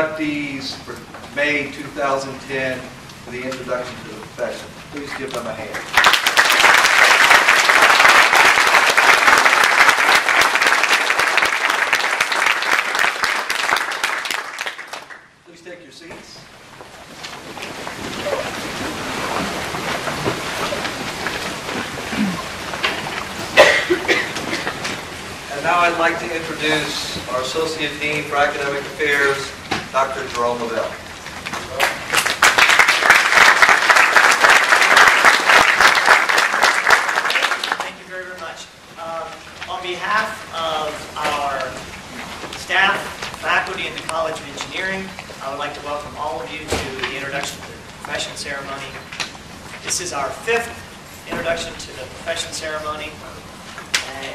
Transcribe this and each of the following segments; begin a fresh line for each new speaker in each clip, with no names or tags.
inductees for May 2010 for the introduction to the profession. Please give them a hand. Please take your seats. And now I'd like to introduce our Associate Dean for Academic Affairs, Dr. Jerome Lavelle.
Thank you very, very much. On behalf of our staff, faculty in the College of Engineering, I would like to welcome all of you to the introduction to the profession ceremony. This is our 5th introduction to the profession ceremony.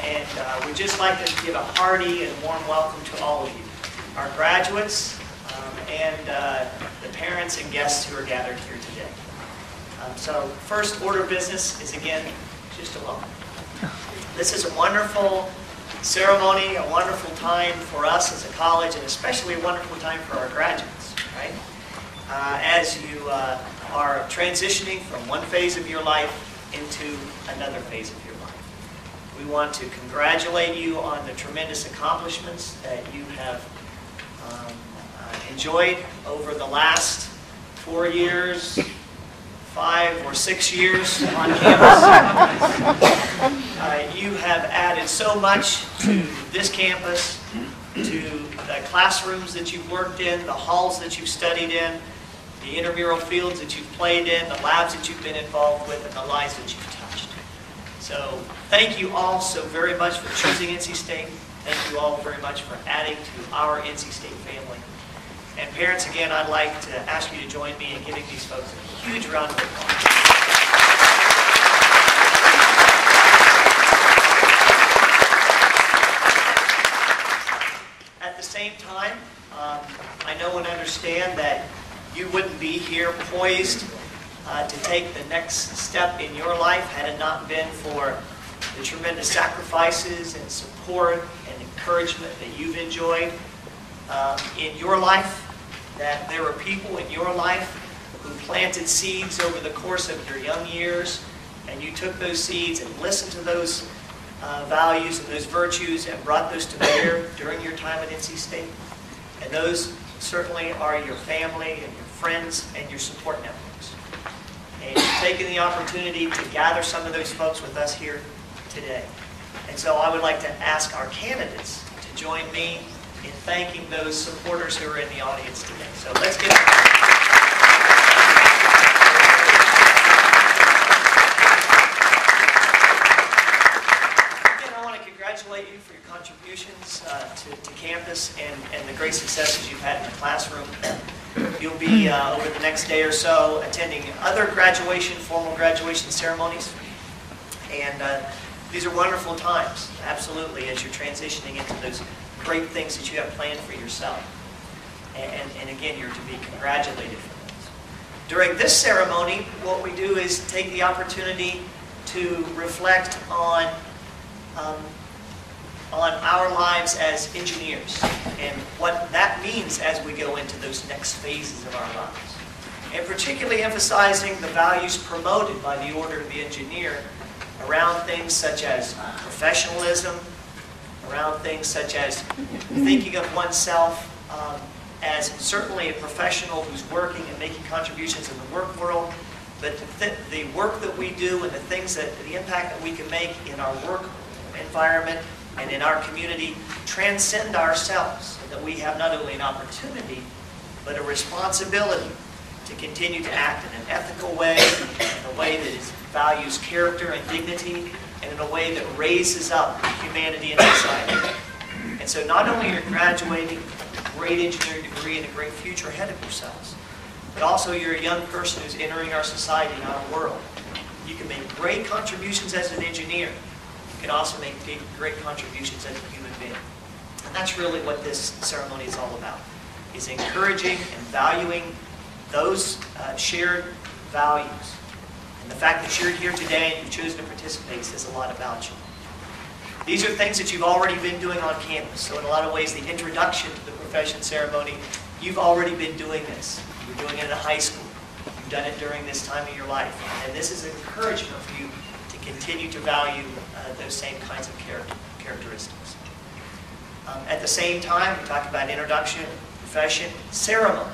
And we'd just like to give a hearty and warm welcome to all of you, our graduates and the parents and guests who are gathered here today. So first order of business is, again, just a welcome. This is a wonderful ceremony, a wonderful time for us as a college, and especially a wonderful time for our graduates, right? As you are transitioning from one phase of your life into another phase of your life. We want to congratulate you on the tremendous accomplishments that you have enjoyed over the last 4 years, 5 or 6 years on campus. You have added so much to this campus, to the classrooms that you've worked in, the halls that you've studied in, the intramural fields that you've played in, the labs that you've been involved with, and the lives that you've touched. So thank you all so very much for choosing NC State. Thank you all very much for adding to our NC State family. And parents, again, I'd like to ask you to join me in giving these folks a huge round of applause. At the same time, I know and understand that you wouldn't be here poised to take the next step in your life had it not been for the tremendous sacrifices and support and encouragement that you've enjoyed in your life, that there were people in your life who planted seeds over the course of your young years, and you took those seeds and listened to those values and those virtues and brought those to bear during your time at NC State. And those certainly are your family and your friends and your support networks. And you've taken the opportunity to gather some of those folks with us here today. And so I would like to ask our candidates to join me in thanking those supporters who are in the audience today. So let's get started. Again, I want to congratulate you for your contributions to campus and the great successes you've had in the classroom. You'll be, over the next day or so, attending other formal graduation ceremonies. And these are wonderful times, absolutely, as you're transitioning into those great things that you have planned for yourself. And again, you're to be congratulated for those. During this ceremony, what we do is take the opportunity to reflect on our lives as engineers and what that means as we go into those next phases of our lives. And particularly emphasizing the values promoted by the Order of the Engineer around things such as professionalism, around things such as thinking of oneself as certainly a professional who's working and making contributions in the work world, but the work that we do and the impact that we can make in our work environment and in our community transcend ourselves, so that we have not only an opportunity, but a responsibility to continue to act in an ethical way, in a way that values character and dignity, and in a way that raises up humanity and society. And so not only are you graduating a great engineering degree and a great future ahead of yourselves, but also you're a young person who's entering our society and our world. You can make great contributions as an engineer. You can also make great contributions as a human being. And that's really what this ceremony is all about, is encouraging and valuing those shared values. And the fact that you're here today and you've chosen to participate says a lot about you. These are things that you've already been doing on campus. So in a lot of ways, the introduction to the profession ceremony, You've already been doing this. You're doing it in high school. You've done it during this time of your life. And this is an encouragement for you to continue to value those same kinds of characteristics. At the same time, we talked about introduction, profession, ceremony.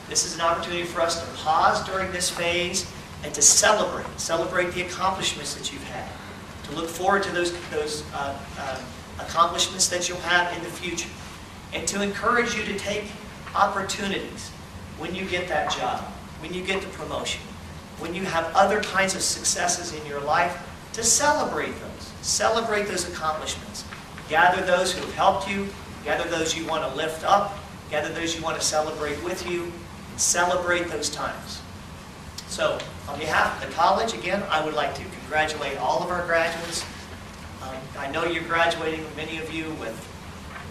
This is an opportunity for us to pause during this phase and to celebrate the accomplishments that you've had, to look forward to those accomplishments that you'll have in the future, and to encourage you to take opportunities when you get that job, when you get the promotion, when you have other kinds of successes in your life, to celebrate those accomplishments. Gather those who have helped you, gather those you want to lift up, gather those you want to celebrate with you, and celebrate those times. So, on behalf of the college, again, I would like to congratulate all of our graduates. I know you're graduating, many of you, with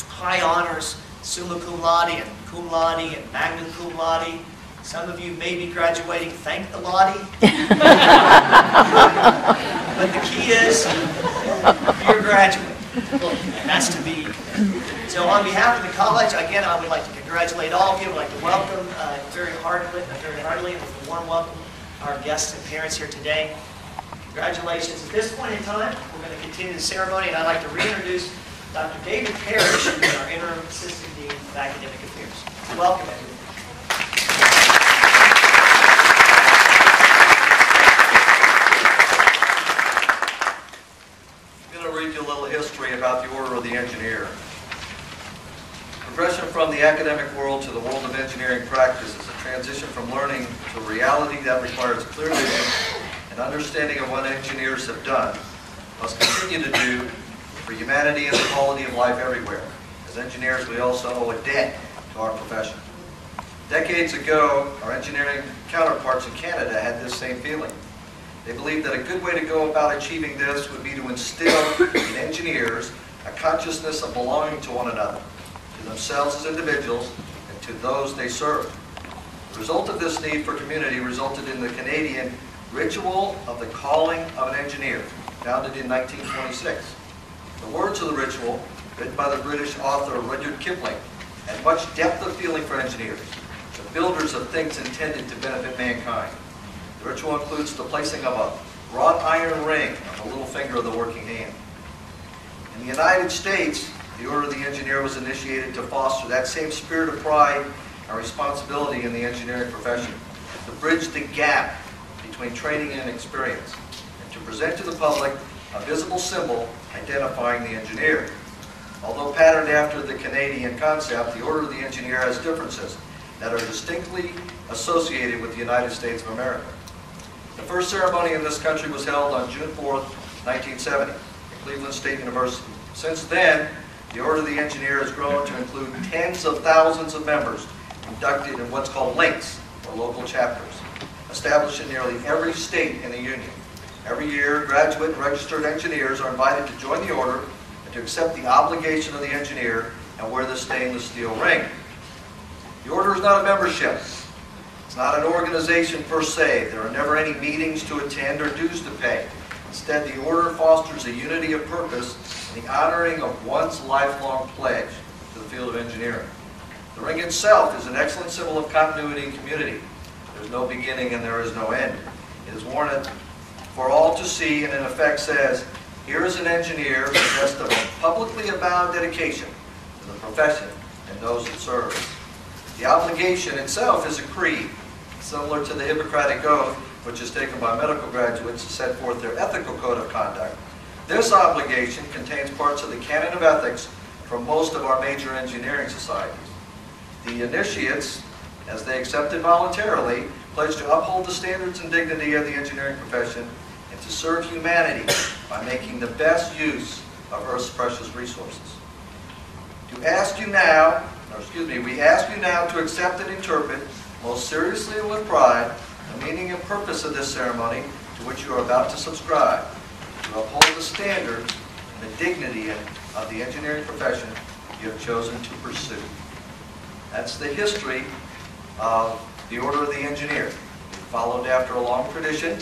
high honors, summa cum laude and magna cum laude. Some of you may be graduating, thank the laude. But the key is, you're a graduate. And that's to be. So on behalf of the college, again, I would like to congratulate all of you. I would like to welcome very heartily and with a warm welcome our guests and parents here today. Congratulations. At this point in time, we're going to continue the ceremony, and I'd like to reintroduce Dr. David Parrish, who is our Interim Assistant Dean of Academic Affairs. Welcome, everyone.
I'm going to read you a little history about the Order of the Engineer. Progression from the academic world to the world of engineering practice is a transition from learning to a reality that requires clear vision and understanding of what engineers have done, must continue to do for humanity and the quality of life everywhere. As engineers, we also owe a debt to our profession. Decades ago, our engineering counterparts in Canada had this same feeling. They believed that a good way to go about achieving this would be to instill in engineers a consciousness of belonging to one another, to themselves as individuals, and to those they serve. The result of this need for community resulted in the Canadian Ritual of the Calling of an Engineer, founded in 1926. The words of the ritual, written by the British author Rudyard Kipling, had much depth of feeling for engineers, the builders of things intended to benefit mankind. The ritual includes the placing of a wrought iron ring on the little finger of the working hand. In the United States, the Order of the Engineer was initiated to foster that same spirit of pride and responsibility in the engineering profession, to bridge the gap between training and experience, and to present to the public a visible symbol identifying the engineer. Although patterned after the Canadian concept, the Order of the Engineer has differences that are distinctly associated with the United States of America. The first ceremony in this country was held on June 4th, 1970, at Cleveland State University. Since then, the Order of the Engineer has grown to include tens of thousands of members inducted in what's called links, or local chapters, established in nearly every state in the Union. Every year, graduate and registered engineers are invited to join the Order and to accept the obligation of the engineer and wear the stainless steel ring. The Order is not a membership. It's not an organization per se. There are never any meetings to attend or dues to pay. Instead, the Order fosters a unity of purpose and the honoring of one's lifelong pledge to the field of engineering. The ring itself is an excellent symbol of continuity and community. There's no beginning and there is no end. It is worn for all to see and in effect says, here is an engineer possessed of a publicly avowed dedication to the profession and those it serves. The obligation itself is a creed, similar to the Hippocratic Oath, which is taken by medical graduates to set forth their ethical code of conduct. This obligation contains parts of the canon of ethics from most of our major engineering societies. The initiates, as they accept it voluntarily, pledge to uphold the standards and dignity of the engineering profession and to serve humanity by making the best use of Earth's precious resources. We ask you now to accept and interpret, most seriously and with pride, the meaning and purpose of this ceremony to which you are about to subscribe, to uphold the standard and the dignity of the engineering profession you have chosen to pursue. That's the history of the Order of the Engineer. We followed after a long tradition,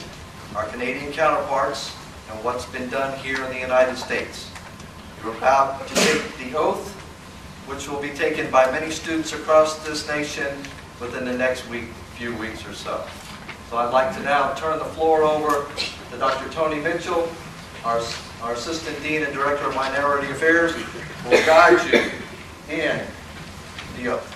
our Canadian counterparts, and what's been done here in the United States. You're about to take the oath which will be taken by many students across this nation within the next few weeks or so. So I'd like to now turn the floor over to Dr. Tony Mitchell, our Assistant Dean and Director of Minority Affairs, who will guide you in the oath.